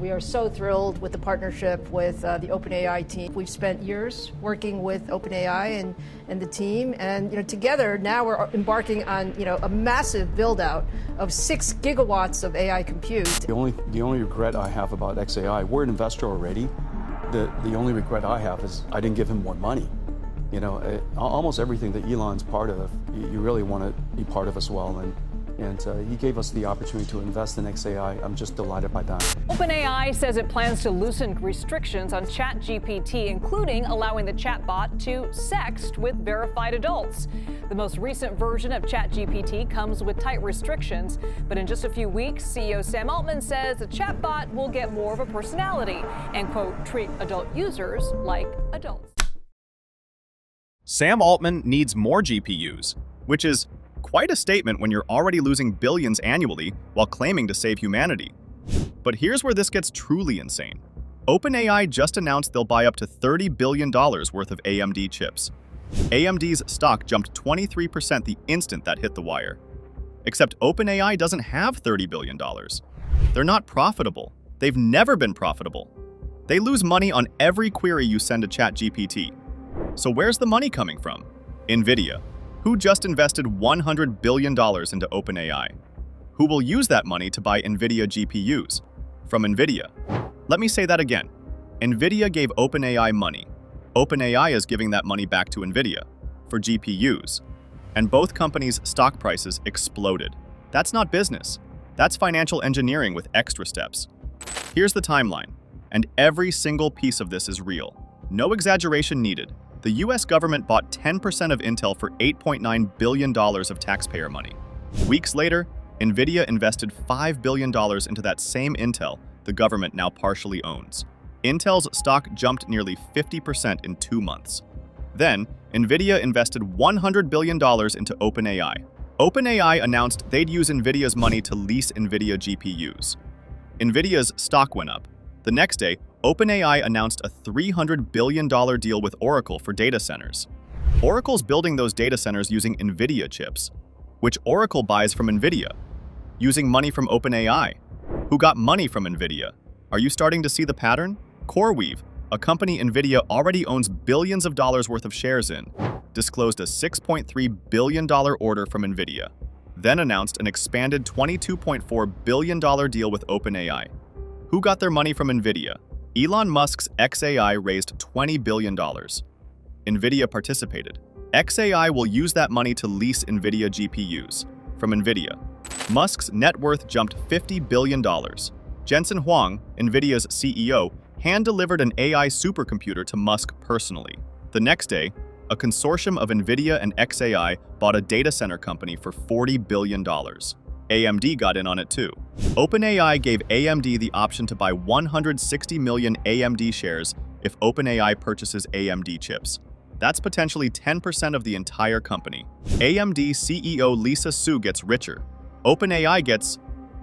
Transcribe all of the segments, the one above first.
We are so thrilled with the partnership with the OpenAI team. We've spent years working with OpenAI and the team, and together now we're embarking on a massive build out of 6 gigawatts of AI compute. The only regret I have about xAI, we're an investor already. The only regret I have is I didn't give him more money. Almost everything that Elon's part of, you really want to be part of as well. And he gave us the opportunity to invest in xAI. I'm just delighted by that. OpenAI says it plans to loosen restrictions on ChatGPT, including allowing the chatbot to sext with verified adults. The most recent version of ChatGPT comes with tight restrictions, but in just a few weeks, CEO Sam Altman says the chatbot will get more of a personality and, quote, treat adult users like adults. Sam Altman needs more GPUs, which is quite a statement when you're already losing billions annually while claiming to save humanity. But here's where this gets truly insane. OpenAI just announced they'll buy up to $30 billion worth of AMD chips. AMD's stock jumped 23% the instant that hit the wire. Except OpenAI doesn't have $30 billion. They're not profitable. They've never been profitable. They lose money on every query you send to ChatGPT. So where's the money coming from? Nvidia, who just invested $100 billion into OpenAI. Who will use that money to buy Nvidia GPUs? From Nvidia. Let me say that again. Nvidia gave OpenAI money. OpenAI is giving that money back to Nvidia for GPUs. And both companies' stock prices exploded. That's not business. That's financial engineering with extra steps. Here's the timeline. And every single piece of this is real. No exaggeration needed. The US government bought 10% of Intel for $8.9 billion of taxpayer money. Weeks later, Nvidia invested $5 billion into that same Intel the government now partially owns. Intel's stock jumped nearly 50% in 2 months. Then, Nvidia invested $100 billion into OpenAI. OpenAI announced they'd use Nvidia's money to lease Nvidia GPUs. Nvidia's stock went up. The next day, OpenAI announced a $300 billion deal with Oracle for data centers. Oracle's building those data centers using Nvidia chips, which Oracle buys from Nvidia, using money from OpenAI. Who got money from Nvidia? Are you starting to see the pattern? CoreWeave, a company Nvidia already owns billions of dollars worth of shares in, disclosed a $6.3 billion order from Nvidia, then announced an expanded $22.4 billion deal with OpenAI. Who got their money from Nvidia? Elon Musk's xAI raised $20 billion. Nvidia participated. xAI will use that money to lease Nvidia GPUs from Nvidia. Musk's net worth jumped $50 billion. Jensen Huang, Nvidia's CEO, hand-delivered an AI supercomputer to Musk personally. The next day, a consortium of Nvidia and xAI bought a data center company for $40 billion. AMD got in on it too. OpenAI gave AMD the option to buy 160 million AMD shares if OpenAI purchases AMD chips. That's potentially 10% of the entire company. AMD CEO Lisa Su gets richer. OpenAI gets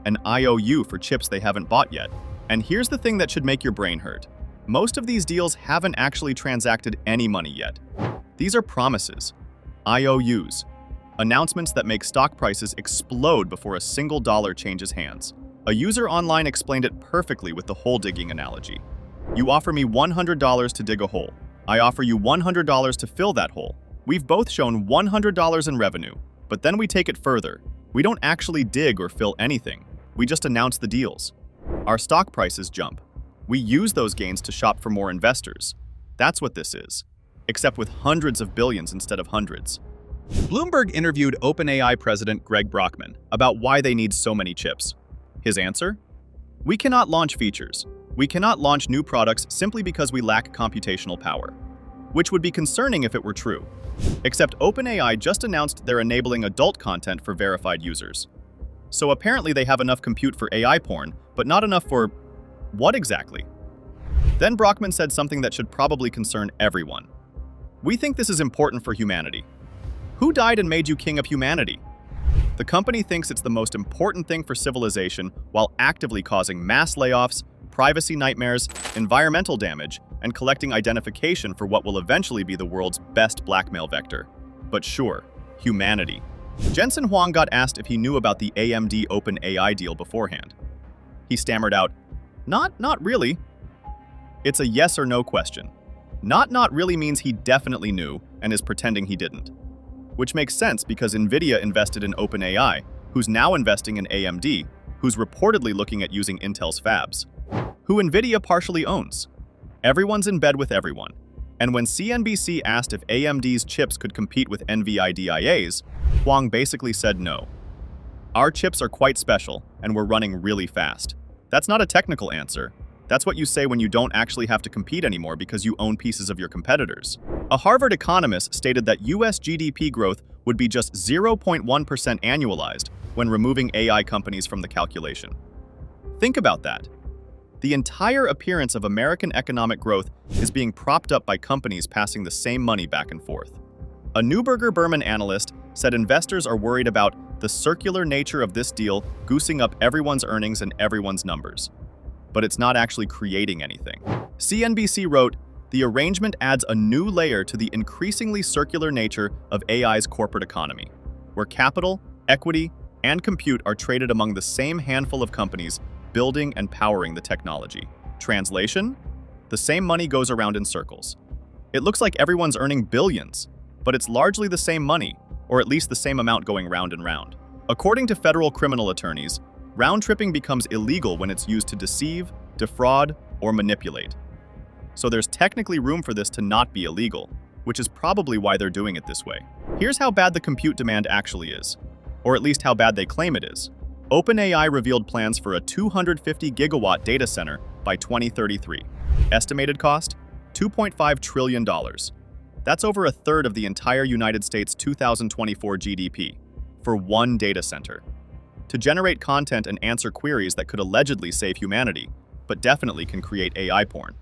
an IOU for chips they haven't bought yet. And here's the thing that should make your brain hurt. Most of these deals haven't actually transacted any money yet. These are promises, IOUs, announcements that make stock prices explode before a single dollar changes hands. A user online explained it perfectly with the hole digging analogy. You offer me $100 to dig a hole. I offer you $100 to fill that hole. We've both shown $100 in revenue, but then we take it further. We don't actually dig or fill anything. We just announce the deals. Our stock prices jump. We use those gains to shop for more investors. That's what this is, except with hundreds of billions instead of hundreds. Bloomberg interviewed OpenAI president Greg Brockman about why they need so many chips. His answer? We cannot launch features. We cannot launch new products simply because we lack computational power, which would be concerning if it were true. Except OpenAI just announced they're enabling adult content for verified users. So apparently they have enough compute for AI porn, but not enough for what exactly? Then Brockman said something that should probably concern everyone. We think this is important for humanity. Who died and made you king of humanity? The company thinks it's the most important thing for civilization while actively causing mass layoffs, privacy nightmares, environmental damage, and collecting identification for what will eventually be the world's best blackmail vector. But sure, humanity. Jensen Huang got asked if he knew about the AMD OpenAI deal beforehand. He stammered out, Not really. It's a yes or no question. Not really means he definitely knew and is pretending he didn't. Which makes sense because Nvidia invested in OpenAI, who's now investing in AMD, who's reportedly looking at using Intel's fabs, who Nvidia partially owns. Everyone's in bed with everyone. And when CNBC asked if AMD's chips could compete with Nvidia's, Huang basically said no. Our chips are quite special, and we're running really fast. That's not a technical answer. That's what you say when you don't actually have to compete anymore because you own pieces of your competitors. A Harvard economist stated that US GDP growth would be just 0.1% annualized when removing AI companies from the calculation. Think about that. The entire appearance of American economic growth is being propped up by companies passing the same money back and forth. A Neuberger Berman analyst said investors are worried about the circular nature of this deal goosing up everyone's earnings and everyone's numbers. But it's not actually creating anything. CNBC wrote, "The arrangement adds a new layer to the increasingly circular nature of AI's corporate economy, where capital, equity, and compute are traded among the same handful of companies building and powering the technology." Translation? The same money goes around in circles. It looks like everyone's earning billions, but it's largely the same money, or at least the same amount going round and round. According to federal criminal attorneys, round-tripping becomes illegal when it's used to deceive, defraud, or manipulate. So there's technically room for this to not be illegal, which is probably why they're doing it this way. Here's how bad the compute demand actually is, or at least how bad they claim it is. OpenAI revealed plans for a 250 gigawatt data center by 2033. Estimated cost? $2.5 trillion. That's over a third of the entire United States 2024 GDP for one data center. To generate content and answer queries that could allegedly save humanity, but definitely can create AI porn.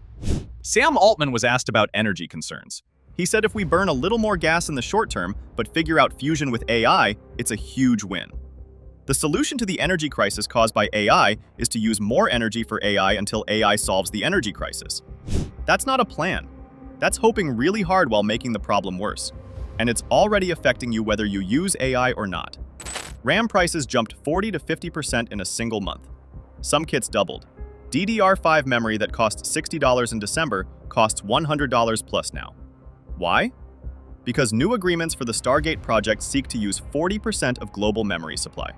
Sam Altman was asked about energy concerns. He said if we burn a little more gas in the short term, but figure out fusion with AI, it's a huge win. The solution to the energy crisis caused by AI is to use more energy for AI until AI solves the energy crisis. That's not a plan. That's hoping really hard while making the problem worse. And it's already affecting you whether you use AI or not. RAM prices jumped 40 to 50% in a single month. Some kits doubled. DDR5 memory that cost $60 in December costs $100 plus now. Why? Because new agreements for the Stargate project seek to use 40% of global memory supply.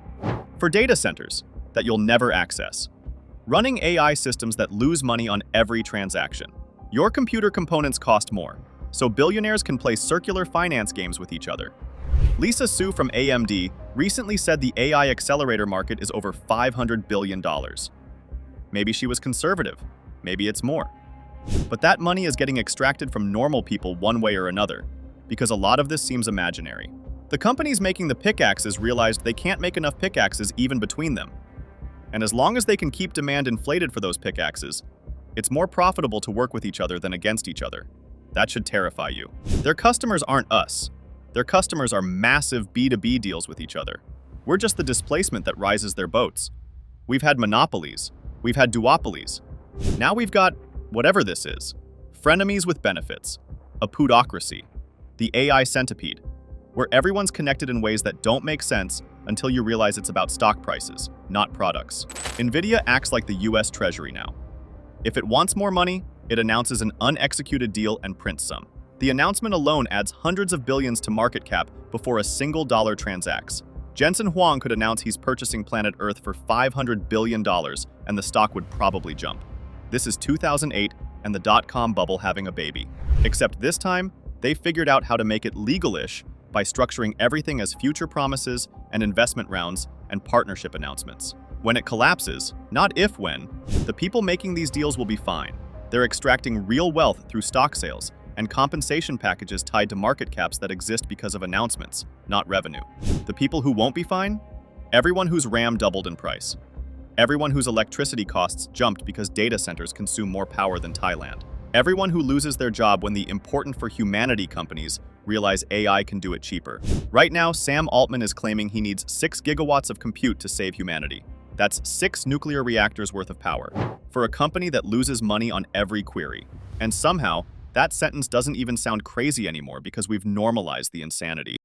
For data centers that you'll never access. Running AI systems that lose money on every transaction. Your computer components cost more, so billionaires can play circular finance games with each other. Lisa Su from AMD recently said the AI accelerator market is over $500 billion. Maybe she was conservative, maybe it's more. But that money is getting extracted from normal people one way or another, because a lot of this seems imaginary. The companies making the pickaxes realized they can't make enough pickaxes even between them. And as long as they can keep demand inflated for those pickaxes, it's more profitable to work with each other than against each other. That should terrify you. Their customers aren't us. Their customers are massive B2B deals with each other. We're just the displacement that rises their boats. We've had monopolies. We've had duopolies. Now we've got whatever this is. Frenemies with benefits. A pudocracy. The AI centipede, where everyone's connected in ways that don't make sense until you realize it's about stock prices, not products. Nvidia acts like the US Treasury now. If it wants more money, it announces an unexecuted deal and prints some. The announcement alone adds hundreds of billions to market cap before a single dollar transacts. Jensen Huang could announce he's purchasing planet Earth for $500 billion, and the stock would probably jump. This is 2008 and the dot-com bubble having a baby. Except this time, they figured out how to make it legal-ish by structuring everything as future promises and investment rounds and partnership announcements. When it collapses, not if when, the people making these deals will be fine. They're extracting real wealth through stock sales and compensation packages tied to market caps that exist because of announcements, not revenue. The people who won't be fine? Everyone whose RAM doubled in price. Everyone whose electricity costs jumped because data centers consume more power than Thailand. Everyone who loses their job when the important for humanity companies realize AI can do it cheaper. Right now, Sam Altman is claiming he needs 6 gigawatts of compute to save humanity. That's 6 nuclear reactors worth of power for a company that loses money on every query. And somehow, that sentence doesn't even sound crazy anymore because we've normalized the insanity.